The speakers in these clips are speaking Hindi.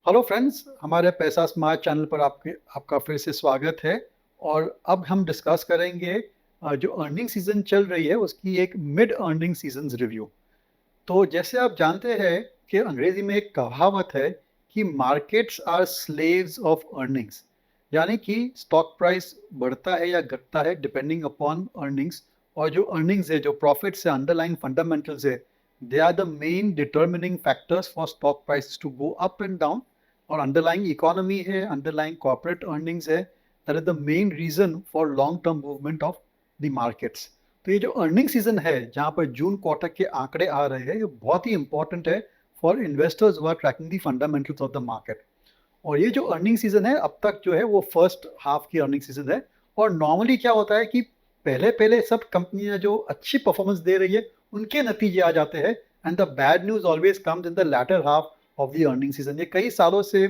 हेलो फ्रेंड्स, हमारे पैसा स्मार्ट चैनल पर आपका फिर से स्वागत है। और अब हम डिस्कस करेंगे जो अर्निंग सीजन चल रही है उसकी एक मिड अर्निंग सीजन रिव्यू। तो जैसे आप जानते हैं कि अंग्रेजी में एक कहावत है कि markets are slaves of earnings, यानी कि स्टॉक प्राइस बढ़ता है या घटता है डिपेंडिंग अपॉन अर्निंग्स। और जो अर्निंग्स है, जो प्रॉफिट्स है, अंडरलाइंग फंडामेंटल्स है, they are the main determining factors for stock price to go up and down. और अंडरलाइंग इकोनॉमी है, अंडरलाइंग कॉर्पोरेट अर्निंग्स है, that is the main reason for long term movement of the markets. तो ये जो अर्निंग सीजन है जहां पर जून क्वार्टर के आंकड़े आ रहे हैं, ये बहुत ही इंपॉर्टेंट है for investors who are tracking the fundamentals of the market. और ये जो अर्निंग सीजन है अब तक जो है वो फर्स्ट हाफ की अर्निंग सीजन है। और नॉर्मली क्या होता है कि पहले पहले सब कंपनियां जो अच्छी परफॉर्मेंस दे रही है उनके नतीजे आ जाते हैं, and the bad news always comes in the latter half of the earning season. ये कई सालों से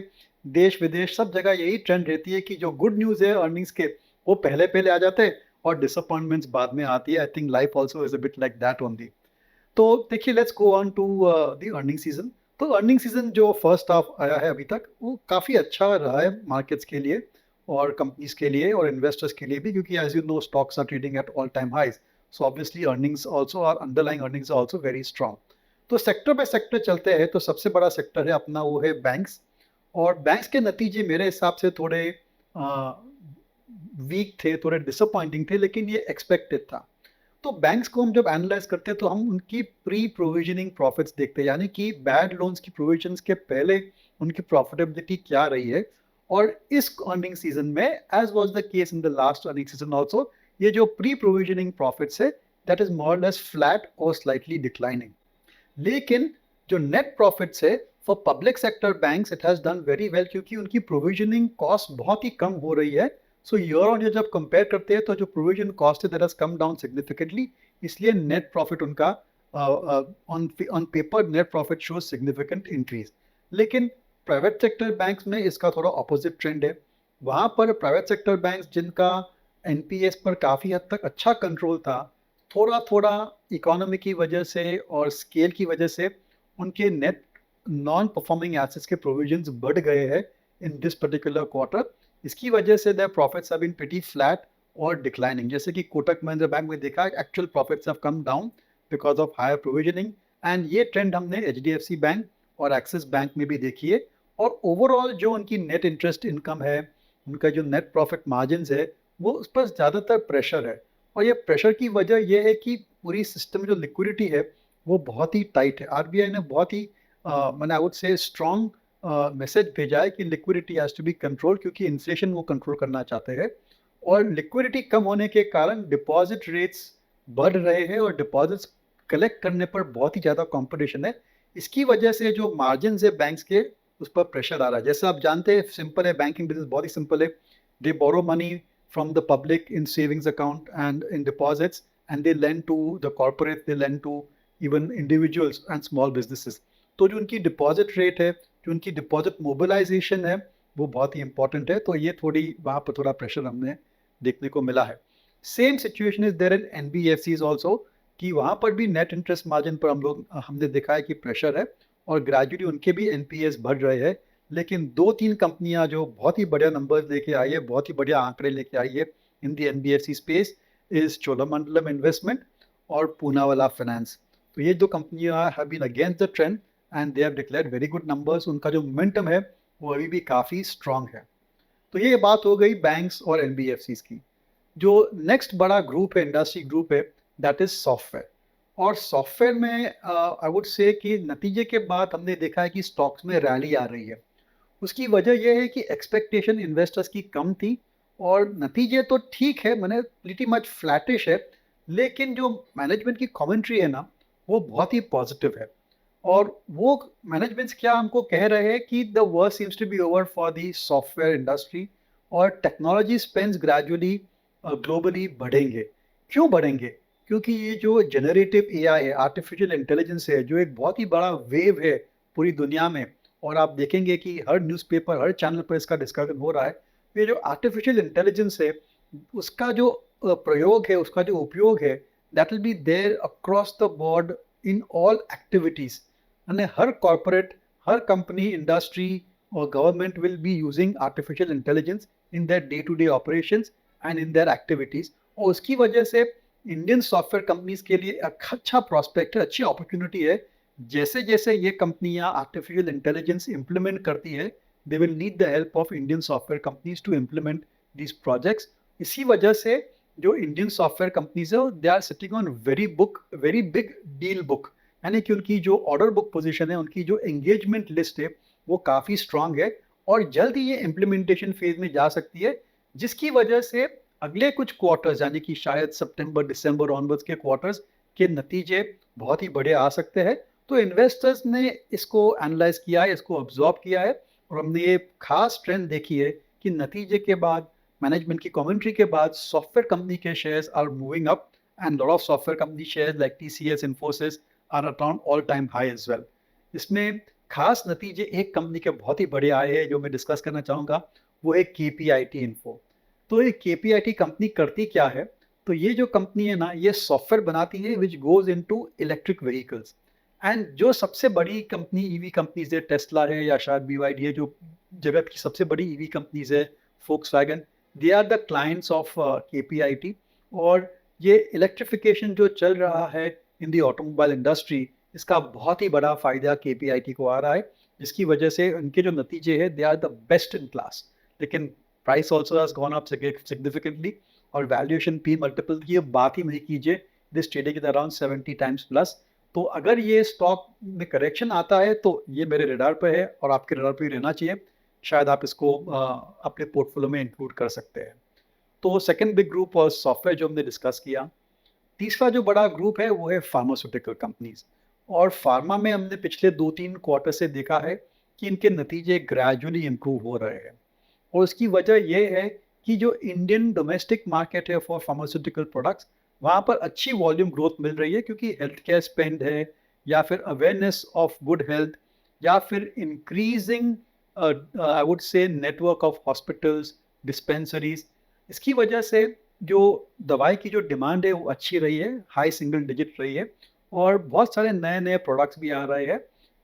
देश विदेश सब जगह यही ट्रेंड रहती है कि जो गुड न्यूज है अर्निंग्स के वो पहले पहले आ जाते हैं और डिसअपॉइंटमेंट्स बाद में आती है। I think life also is a bit like that only. तो देखिए, let's go on to the earning season. तो अर्निंग सीजन जो फर्स्ट हाफ आया है अभी तक वो काफ़ी अच्छा रहा है मार्केट्स के लिए और कंपनीज के लिए और इन्वेस्टर्स के लिए भी, क्योंकि as you know stocks are trading at all time highs. So obviously earnings also are underlying earnings are also very strong. तो सेक्टर बाय सेक्टर चलते हैं। तो सबसे बड़ा सेक्टर है अपना, वो है बैंक्स। और बैंक्स के नतीजे मेरे हिसाब से थोड़े वीक थे, थोड़े डिसअपॉइंटिंग थे, लेकिन ये एक्सपेक्टेड था। तो बैंक्स को हम जब एनालाइज करते हैं तो हम उनकी प्री प्रोविजनिंग प्रॉफिट्स देखते हैं, यानी कि बैड लोन्स की प्रोविजंस के पहले उनकी प्रॉफिटेबिलिटी क्या रही है। और इस अर्निंग सीजन में, as was the case in the last earning season also, ये जो प्री प्रोविजनिंग प्रॉफिट्स है that is more less flat और स्लाइटली डिक्लाइनिंग। लेकिन जो नेट प्रॉफिट्स है for public sector banks, it has done very well, क्योंकि उनकी प्रोविजनिंग कॉस्ट बहुत ही कम हो रही है। सो ईयर ऑन ईयर जब कंपेयर करते हैं तो जो प्रोविजन कॉस्ट है that has come down significantly, इसलिए नेट प्रॉफिट उनका on paper net profit shows significant increase. लेकिन प्राइवेट सेक्टर बैंक्स में इसका थोड़ा ऑपोजिट ट्रेंड है। वहाँ पर प्राइवेट सेक्टर बैंक्स जिनका एनपीएस पर काफ़ी हद तक अच्छा कंट्रोल था, थोड़ा थोड़ा इकोनॉमी की वजह से और स्केल की वजह से उनके नेट नॉन परफॉर्मिंग एसेट्स के प्रोविजंस बढ़ गए हैं इन दिस पर्टिकुलर क्वार्टर। इसकी वजह से their profits have been pretty flat और डिक्लाइनिंग। जैसे कि कोटक महिंद्रा बैंक में देखा, actual profits have come down because of higher provisioning. And ये ट्रेंड हमने एचडीएफसी बैंक और एक्सिस बैंक में भी देखी है। और ओवरऑल जो उनकी नेट इंटरेस्ट इनकम है, उनका जो नेट प्रॉफिट मार्जिन है, वो उस पर ज़्यादातर प्रेशर है। और ये प्रेशर की वजह यह है कि पूरी सिस्टम में जो लिक्विडिटी है वो बहुत ही टाइट है। आरबीआई ने बहुत ही मैंने I would say strong message भेजा है कि liquidity has to be control, क्योंकि इन्फ्लेशन वो कंट्रोल करना चाहते हैं। और लिक्विडिटी कम होने के कारण डिपॉजिट रेट्स बढ़ रहे हैं और डिपॉजिट्स कलेक्ट करने पर बहुत ही ज़्यादा कंपटीशन है। इसकी वजह से जो मार्जिन है बैंक्स के, उस पर प्रेशर आ रहा है। जैसे आप जानते हैं, सिंपल है, बैंकिंग बिजनेस बहुत ही सिंपल है। They borrow money from the public in savings account and in deposits, and they lend to the corporate, they lend to even individuals and small businesses. तो जो उनकी डिपॉजिट रेट है, जो उनकी डिपॉजिट मोबिलाइजेशन है, वो बहुत ही इंपॉर्टेंट है। तो ये थोड़ी वहाँ पर थोड़ा प्रेशर हमने देखने को मिला है। Same situation is there in NBFCs also, कि वहाँ पर भी नेट इंटरेस्ट मार्जिन पर हमने देखा है कि प्रेशर है और ग्रेजुअली उनके भी एनपीएस बढ़ रहे हैं। लेकिन दो तीन कंपनियां जो बहुत ही बढ़िया नंबर्स लेके आई है, बहुत ही बढ़िया आंकड़े लेके आई है in the NBFC space, is Cholamandalam investment और पूनावाला फाइनेंस। तो ये दो कंपनियां have been against the trend and they have declared very good numbers. उनका जो मोमेंटम है वो अभी भी काफ़ी स्ट्रांग है। तो ये बात हो गई बैंक्स और एनबीएफसीज की। जो नेक्स्ट बड़ा ग्रुप है, इंडस्ट्री ग्रुप है, दैट इज सॉफ्टवेयर। और सॉफ्टवेयर में आई वुड से कि नतीजे के बाद हमने देखा है कि स्टॉक्स में रैली आ रही है। उसकी वजह यह है कि एक्सपेक्टेशन इन्वेस्टर्स की कम थी और नतीजे तो ठीक है, मैंने प्रीटी मच फ्लैटिश है। लेकिन जो मैनेजमेंट की कमेंट्री है ना, वो बहुत ही पॉजिटिव है। और वो मैनेजमेंट्स क्या हमको कह रहे हैं कि the worst seems to be over for the software industry और टेक्नोलॉजी स्पेंड्स ग्रेजुअली ग्लोबली बढ़ेंगे। क्यों बढ़ेंगे? क्योंकि ये जो जनरेटिव एआई है, आर्टिफिशियल इंटेलिजेंस है, जो एक बहुत ही बड़ा वेव है पूरी दुनिया में। और आप देखेंगे कि हर न्यूज़पेपर, हर चैनल पर इसका डिस्कशन हो रहा है। ये जो आर्टिफिशियल इंटेलिजेंस है, उसका जो प्रयोग है, उसका जो उपयोग है, that will be there across the board in all activities. यानी हर कॉर्पोरेट, हर कंपनी, इंडस्ट्री और government will be using artificial intelligence in their day to day operations and in their activities. और उसकी वजह से इंडियन सॉफ्टवेयर कंपनीज के लिए एक अच्छा प्रॉस्पेक्ट है, अच्छी अपॉर्चुनिटी है। जैसे जैसे ये कंपनियां आर्टिफिशियल इंटेलिजेंस इंप्लीमेंट करती है, they will need the help of Indian software companies to implement these projects। इसी वजह से जो इंडियन सॉफ्टवेयर कंपनीज है they are sitting on very big deal book, यानी कि उनकी जो ऑर्डर बुक पोजीशन है, उनकी जो एंगेजमेंट लिस्ट है वो काफ़ी स्ट्रांग है और जल्द ही ये इम्प्लीमेंटेशन फेज में जा सकती है, जिसकी वजह से अगले कुछ क्वार्टर्स यानी कि शायद सितंबर दिसंबर ऑनवर्ड्स के क्वार्टर्स के नतीजे बहुत ही बड़े आ सकते हैं। तो इन्वेस्टर्स ने इसको एनालाइज किया है, इसको ऑब्जॉर्व किया है और हमने ये खास ट्रेंड देखी है कि नतीजे के बाद, मैनेजमेंट की कमेंट्री के बाद सॉफ्टवेयर कंपनी के shares are moving up and lot of software company shares like TCS, Infosys are around all time high as well. इसमें खास नतीजे एक कंपनी के बहुत ही बड़े आए हैं जो मैं डिस्कस करना चाहूँगा, वो है केपीआईटी इन्फो। तो ये केपीआईटी कंपनी करती क्या है? तो ये जो कंपनी है ना, ये सॉफ्टवेयर बनाती है which goes into electric vehicles. And जो सबसे बड़ी कंपनी ईवी कंपनीज है, टेस्ला है या शायद बीवाईडी है, जो जगत की सबसे बड़ी ईवी कंपनीज है, Volkswagen, they are the clients of KPIT. और ये इलेक्ट्रिफिकेशन जो चल रहा है इन दी ऑटोमोबाइल इंडस्ट्री, इसका बहुत ही बड़ा फायदा केपीआईटी को आ रहा है, जिसकी वजह से उनके जो नतीजे हैं they are the best in class. लेकिन price also has gone up significantly और वैल्यूएशन पी मल्टीपल की बात ही नहीं कीजिए, this trading is around 70 times plus. तो अगर ये स्टॉक में करेक्शन आता है तो ये मेरे रडार पे है और आपके रडार पे ही रहना चाहिए, शायद आप इसको अपने पोर्टफोलियो में इंक्लूड कर सकते हैं। तो सेकंड बिग ग्रुप और सॉफ्टवेयर जो हमने डिस्कस किया। तीसरा जो बड़ा ग्रुप है वो है फार्मास्यूटिकल कंपनीज। और फार्मा में हमने पिछले 2-3 क्वार्टर से देखा है कि इनके नतीजे ग्रेजुअली इम्प्रूव हो रहे हैं और उसकी वजह यह है कि जो इंडियन डोमेस्टिक मार्केट है फॉर फार्मास्यूटिकल प्रोडक्ट्स, वहाँ पर अच्छी वॉल्यूम ग्रोथ मिल रही है क्योंकि हेल्थ केयर स्पेंड है या फिर अवेयरनेस ऑफ गुड हेल्थ या फिर इंक्रीजिंग आई वुड से नेटवर्क ऑफ हॉस्पिटल्स, डिस्पेंसरीज। इसकी वजह से जो दवाई की जो डिमांड है वो अच्छी रही है, हाई सिंगल डिजिट रही है और बहुत सारे नए नए प्रोडक्ट्स भी आ रहे हैं।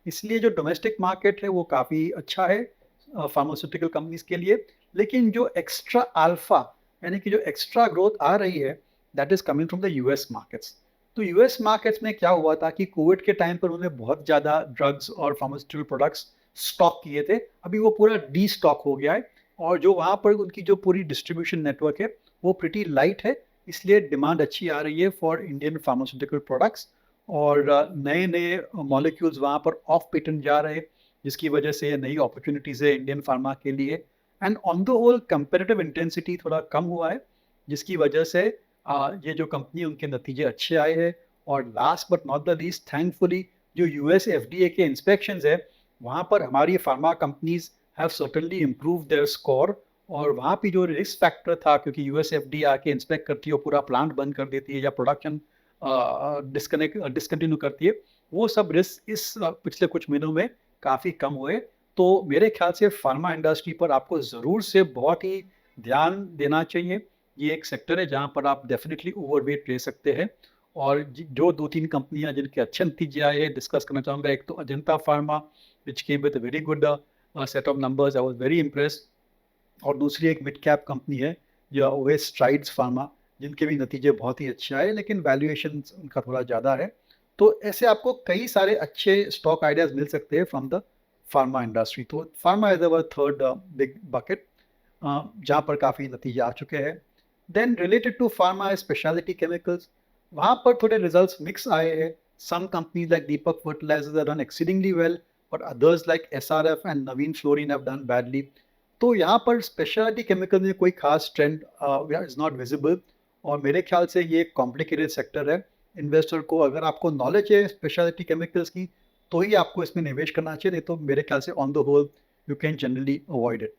इसलिए जो डोमेस्टिक मार्केट है वो काफ़ी अच्छा है फार्मास्यूटिकल कंपनीज के लिए। लेकिन जो एक्स्ट्रा अल्फा यानी कि जो एक्स्ट्रा ग्रोथ आ रही है that is coming from the US markets. तो यूएस मार्केट्स में क्या हुआ था कि कोविड के टाइम पर उन्होंने बहुत ज़्यादा ड्रग्स और फार्मास्यूटिकल प्रोडक्ट्स स्टॉक किए थे, अभी वो पूरा डी स्टॉक हो गया है और जो वहाँ पर उनकी जो पूरी डिस्ट्रीब्यूशन नेटवर्क है वो प्रिटी लाइट है, इसलिए डिमांड अच्छी आ रही है फॉर इंडियन फार्मास्यूटिकल प्रोडक्ट्स और नए नए मॉलिक्यूल्स वहाँ पर ऑफ पेटेंट जा रहे हैं, जिसकी वजह से नई अपॉर्चुनिटीज़ है इंडियन फार्मा के लिए। And on the whole comparative intensity थोड़ा कम हुआ है, जिसकी वजह से ये जो कंपनी उनके नतीजे अच्छे आए हैं। और last but not the least, thankfully जो यूएस एफडीए के इंस्पेक्शंस है वहाँ पर हमारी pharma companies have certainly improve their score. और वहाँ पे जो रिस्क फैक्टर था, क्योंकि यूएस एफडीए आके इंस्पेक्ट करती है और पूरा प्लांट बंद कर देती है या प्रोडक्शन डिस्कंटिन्यू करती है, वो सब रिस्क इस पिछले कुछ महीनों में काफ़ी कम हुए। तो मेरे ख्याल से फार्मा इंडस्ट्री पर आपको ज़रूर से बहुत ही ध्यान देना चाहिए। ये एक सेक्टर है जहाँ पर आप डेफिनेटली ओवरवेट ले सकते हैं। और जो 2-3 कंपनियां जिनके अच्छे नतीजे आए हैं डिस्कस करना चाहूँगा। एक तो Ajanta pharma which came with very good set of numbers, I was very impressed. और दूसरी एक मिड कैप कंपनी है जो वो है स्ट्राइड्स फार्मा, जिनके भी नतीजे बहुत ही अच्छे आए लेकिन वैल्यूएशन उनका थोड़ा ज़्यादा है। तो ऐसे आपको कई सारे अच्छे स्टॉक आइडियाज़ मिल सकते हैं फ्रॉम द फार्मा इंडस्ट्री। तो pharma is our third big bucket जहाँ पर काफ़ी नतीजे आ चुके हैं। Then related to pharma speciality chemicals, वहाँ पर थोड़े रिजल्ट्स मिक्स आए हैं। Some companies like Deepak fertilisers are done exceedingly well but others like SRF and Navin fluorine have done badly. तो यहाँ पर स्पेशलिटी केमिकल में कोई खास ट्रेंड इज नॉट विजिबल और मेरे ख्याल से ये एक कॉम्प्लिकेटेड सेक्टर है। इन्वेस्टर को अगर आपको नॉलेज है स्पेशलिटी केमिकल्स की तो ही आपको इसमें निवेश करना चाहिए, नहीं तो मेरे ख्याल से on the whole you can generally avoid it.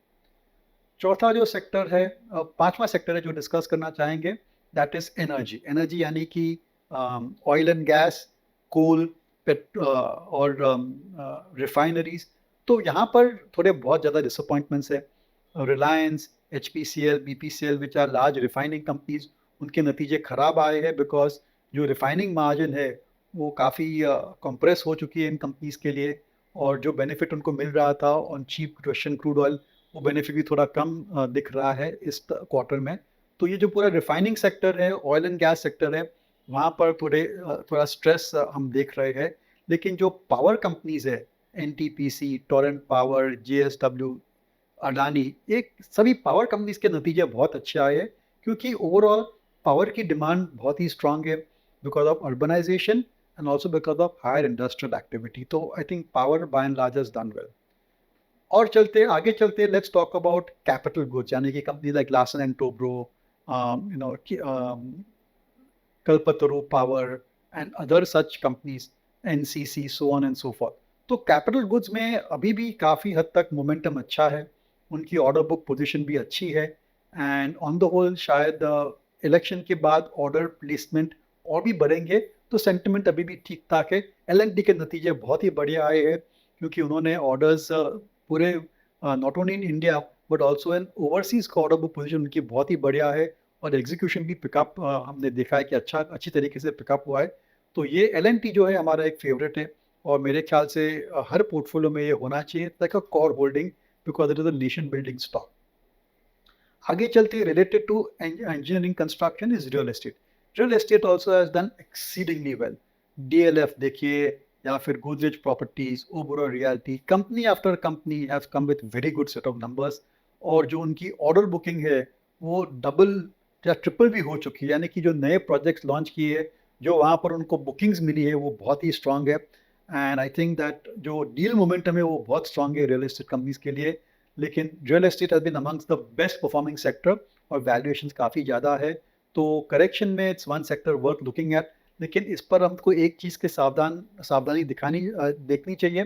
चौथा जो सेक्टर है, पांचवा सेक्टर है जो डिस्कस करना चाहेंगे, दैट इज एनर्जी। एनर्जी यानी कि ऑयल एंड गैस, कोल, और रिफाइनरीज। तो यहाँ पर थोड़े बहुत ज़्यादा डिसअपॉइंटमेंट्स है। Reliance, H P C L, B P C L which are large refining companies, उनके नतीजे खराब आए हैं बिकॉज जो रिफाइनिंग मार्जिन है वो काफ़ी कंप्रेस हो चुकी है इन कंपनीज के लिए। और जो बेनिफिट उनको मिल रहा था on cheap Russian crude oil, वो बेनिफिट भी थोड़ा कम दिख रहा है इस क्वार्टर में। तो ये जो पूरा रिफाइनिंग सेक्टर है, ऑयल एंड गैस सेक्टर है, वहाँ पर थोड़ा स्ट्रेस हम देख रहे हैं। लेकिन जो पावर कंपनीज है, NTPC, Torrent power, JSW, Adani, ये सभी पावर कंपनीज के नतीजे बहुत अच्छे आए हैं, क्योंकि ओवरऑल पावर की डिमांड बहुत ही स्ट्रांग है because of urbanisation and also because of higher industrial activity. तो I think power by and large has done well. और आगे चलते let's talk about capital goods, यानी कि company like Larsen and Toubro, you know Kalpataru power and other such companies, NCC, so on and so forth. तो कैपिटल गुड्स में अभी भी काफ़ी हद तक मोमेंटम अच्छा है, उनकी ऑर्डर बुक पोजीशन भी अच्छी है, एंड ऑन द होल शायद इलेक्शन के बाद ऑर्डर प्लेसमेंट और भी बढ़ेंगे, तो सेंटिमेंट अभी भी ठीक ठाक है। एल के नतीजे बहुत ही बढ़िया आए हैं, क्योंकि उन्होंने ऑर्डर्स पूरे not only in India but also in overseas का ऑर्डर बुक पोजीशन उनकी बहुत ही बढ़िया है, और एग्जीक्यूशन भी पिकअप हमने देखा है कि अच्छी तरीके से पिकअप हुआ है। तो ये एल जो है हमारा एक फेवरेट है, और मेरे ख्याल से हर पोर्टफोलियो में ये होना चाहिए like a core holding, because it is a nation building stock. आगे चलते related to engineering construction is real estate. Real estate also has done exceedingly well. DLF देखिए, या फिर Godrej properties, Oberoi realty, company after company have come with very good set of numbers, और जो उनकी ऑर्डर बुकिंग है वो डबल या ट्रिपल भी हो चुकी है, यानी कि जो नए प्रोजेक्ट्स लॉन्च किए, जो वहाँ पर उनको बुकिंग्स मिली है, वो बहुत ही स्ट्रांग है। एंड आई थिंक दैट जो डील मोमेंटम है वो बहुत स्ट्रांग है रियल एस्टेट कंपनीज के लिए। लेकिन real estate has been amongst the best performing sector, और वैल्यूएशन काफ़ी ज़्यादा है। तो करेक्शन में it's one sector worth looking at. लेकिन इस पर हमको एक चीज़ के सावधानी देखनी चाहिए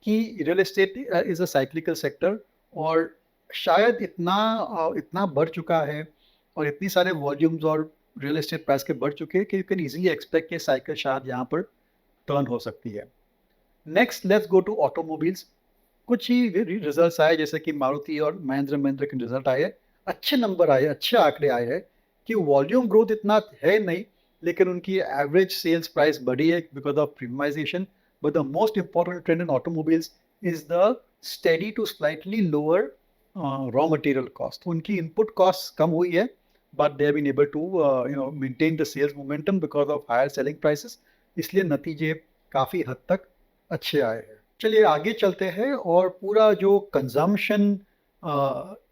कि real estate is a cyclical sector, और शायद इतना बढ़ चुका है, और इतनी सारे वॉल्यूम्स और रियल एस्टेट प्राइस के बढ़ चुके हैं कि यू कैन इजीली एक्सपेक्ट कि साइकिल शायद यहाँ पर टर्न हो सकती है। Next let's go to automobiles. कुछ ही रिजल्ट्स आए, जैसे कि मारुति और महिंद्रा के रिजल्ट आए, अच्छे नंबर आए, अच्छे आंकड़े आए हैं कि वॉल्यूम ग्रोथ इतना है नहीं, लेकिन उनकी एवरेज सेल्स प्राइस बढ़ी है because of premiumisation. But the most important trend in automobiles is the steady to slightly lower raw material cost. उनकी इनपुट कॉस्ट कम हुई है, but they have been able to maintain the sales momentum because of higher selling prices, इसलिए नतीजे काफ़ी हद तक अच्छे आए हैं। चलिए आगे चलते हैं, और पूरा जो कंजम्पशन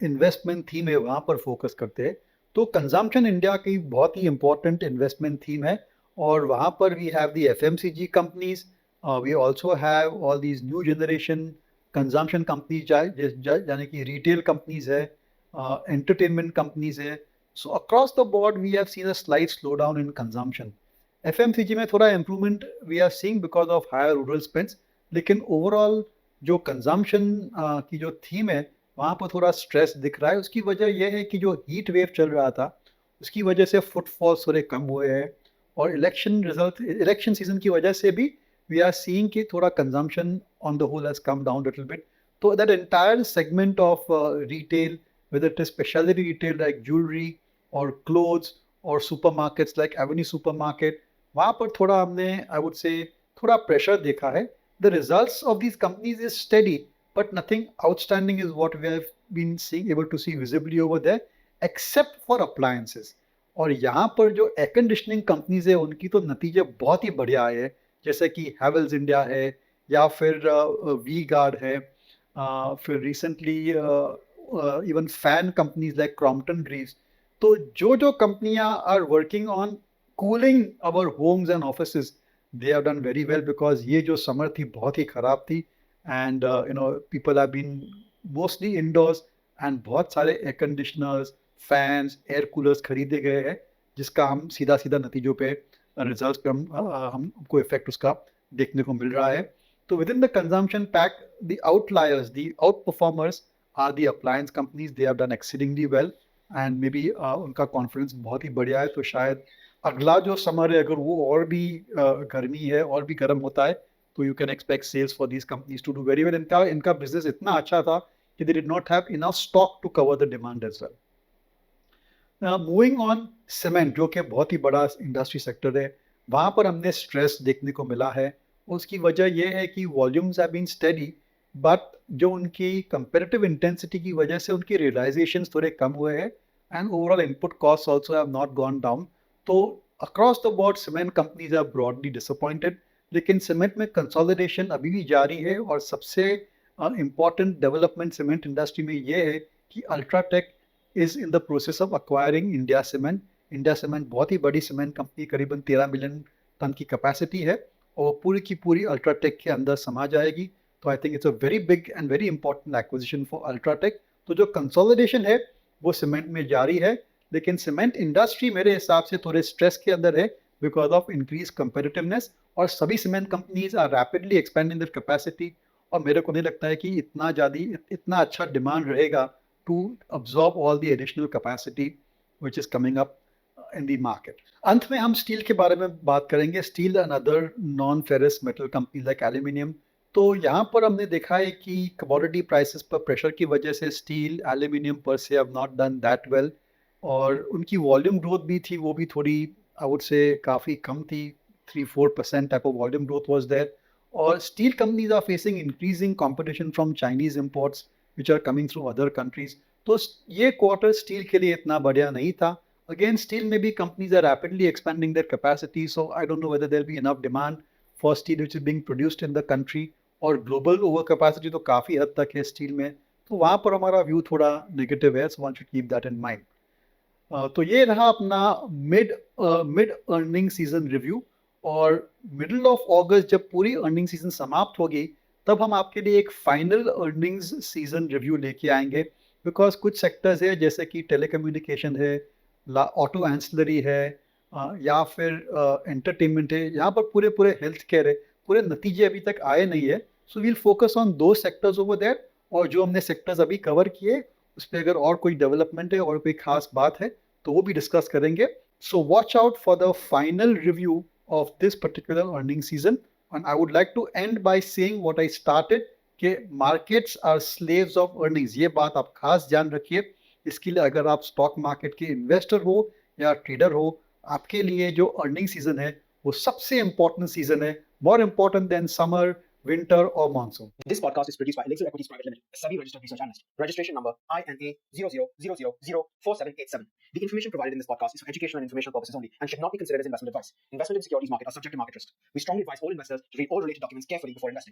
इन्वेस्टमेंट थीम है वहाँ पर फोकस करते हैं। तो कंजम्पशन इंडिया की बहुत ही इंपॉर्टेंट इन्वेस्टमेंट थीम है, और वहाँ पर we have the FMCG companies, we also have all these new generation consumption companies, यानी कि रिटेल कंपनीज है, एंटरटेनमेंट कंपनीज है। So across the board we have seen a slight slow down in consumption. FMCG में थोड़ा improvement we are seeing because of higher rural spends, लेकिन ओवरऑल जो कंजम्पशन की जो थीम है वहाँ पर थोड़ा स्ट्रेस दिख रहा है। उसकी वजह यह है कि जो हीट वेव चल रहा था उसकी वजह से फुटफॉल्स थोड़े कम हुए हैं, और इलेक्शन सीजन की वजह से भी वी आर सीइंग कि थोड़ा consumption on the whole has come down little bit. तो that entire segment of retail, whether it is specialty retail like jewelry or clothes or supermarkets like Avenue Supermarket, वहाँ पर थोड़ा हमने आई वुड से थोड़ा प्रेशर देखा है। The results of these companies is steady, but nothing outstanding is what we have been able to see visibly over there, except for appliances. और यहाँ पर जो एयर कंडीशनिंग कंपनीज है उनकी तो नतीजे बहुत ही बढ़िया आए हैं, जैसे कि हैवेल्स इंडिया है, या फिर वी गार्ड है, फिर recently even fan companies like Crompton Greaves. तो जो कंपनियां are working on cooling our homes and offices, they have done very well, because ये जो समर थी बहुत ही खराब थी, and people have been mostly indoors, एंड बहुत सारे air conditioners, fans, air coolers खरीदे गए हैं, जिसका हम सीधा सीधा नतीजों पे रिजल्ट पे हमको इफेक्ट उसका देखने को मिल रहा है। तो within the consumption pack, the outliers, the out performers are the appliance companies, they have done exceedingly well, and maybe उनका कॉन्फिडेंस बहुत ही बढ़िया है। तो शायद अगला जो समर है अगर वो और भी गर्मी है और भी गर्म होता है, तो you can expect sales for these companies to do very well. इनका बिजनेस इतना अच्छा था कि they did not have enough stock to cover the demand as well. Moving on, cement जो कि बहुत ही बड़ा इंडस्ट्री सेक्टर है, वहाँ पर हमने स्ट्रेस देखने को मिला है। उसकी वजह ये है कि volumes have been steady, but जो उनकी कंपैरेटिव इंटेंसिटी की वजह से उनकी रियलाइजेशंस थोड़े कम हुए हैं and overall input cost also have not gone down. तो across the board cement companies are broadly disappointed, लेकिन सीमेंट में कंसोलिडेशन अभी भी जारी है और सबसे इम्पॉर्टेंट डेवलपमेंट सीमेंट इंडस्ट्री में ये है कि UltraTech is in the process of acquiring India cement. India cement बहुत ही बड़ी सीमेंट कंपनी, करीबन 13 मिलियन टन की कैपेसिटी है और पूरी की पूरी अल्ट्राटेक के अंदर समा जाएगी। तो I think it's a very big and very important acquisition for UltraTech. तो जो कंसोलिडेशन है वो सीमेंट में जारी है, लेकिन सीमेंट इंडस्ट्री मेरे हिसाब से थोड़े स्ट्रेस के अंदर है बिकॉज ऑफ इंक्रीज कंपेटिटिवनेस, और सभी cement companies are rapidly expanding their capacity. और मेरे को नहीं लगता है कि इतना अच्छा डिमांड रहेगा to absorb all the additional capacity which is coming up in the market. अंत में हम स्टील के बारे में बात करेंगे। Steel and other non ferrous metal company like aluminium. तो यहाँ पर हमने देखा है कि कमोडिटी प्राइसेस पर प्रेशर की वजह से स्टील एल्यूमिनियम पर से have not done that well, और उनकी वॉल्यूम ग्रोथ भी थी, वो भी थोड़ी आई वुड से काफ़ी कम थी। 3-4% type of volume growth was there. और steel companies are facing increasing competition from Chinese imports which are coming through other countries. तो ये क्वार्टर स्टील के लिए इतना बढ़िया नहीं था। अगेन स्टील में भी companies are rapidly expanding their capacity, so I don't know whether there be enough demand for steel which is being produced in the country. और ग्लोबल ओवर कैपेसिटी तो काफ़ी हद तक है स्टील में, तो वहाँ पर हमारा व्यू थोड़ा नेगेटिव है, so one should keep that in mind. तो ये रहा अपना mid mid earning season review. और मिडिल ऑफ अगस्त जब पूरी अर्निंग सीजन समाप्त होगी, तब हम आपके लिए एक फाइनल अर्निंग्स सीजन रिव्यू लेके आएंगे। बिकॉज कुछ सेक्टर्स है जैसे कि टेलीकम्युनिकेशन है, ऑटो एंसिलरी है, या फिर एंटरटेनमेंट है, यहाँ पर पूरे पूरे हेल्थ केयर है, पूरे नतीजे अभी तक आए नहीं है। सो वील फोकस ऑन दो सेक्टर्स ओवर देयर। और जो हमने सेक्टर्स अभी कवर किए उस पर अगर और कोई डेवलपमेंट है और कोई खास बात है तो वो भी डिस्कस करेंगे। So watch out for the final review of this particular earning season. And I would like to end by saying what I started कि markets are slaves of earnings. ये बात आप खास ध्यान रखिए। इसके लिए अगर आप स्टॉक मार्केट के इन्वेस्टर हो या ट्रेडर हो, आपके लिए जो अर्निंग सीजन है वो सबसे इंपॉर्टेंट सीजन है, more important than summer, winter or monsoon. This podcast is produced by Elixir Equities Private Limited, a SEBI registered research analyst. Registration number INA 0000004787. The information provided in this podcast is for educational and informational purposes only and should not be considered as investment advice. Investment in securities market are subject to market risk. We strongly advise all investors to read all related documents carefully before investing.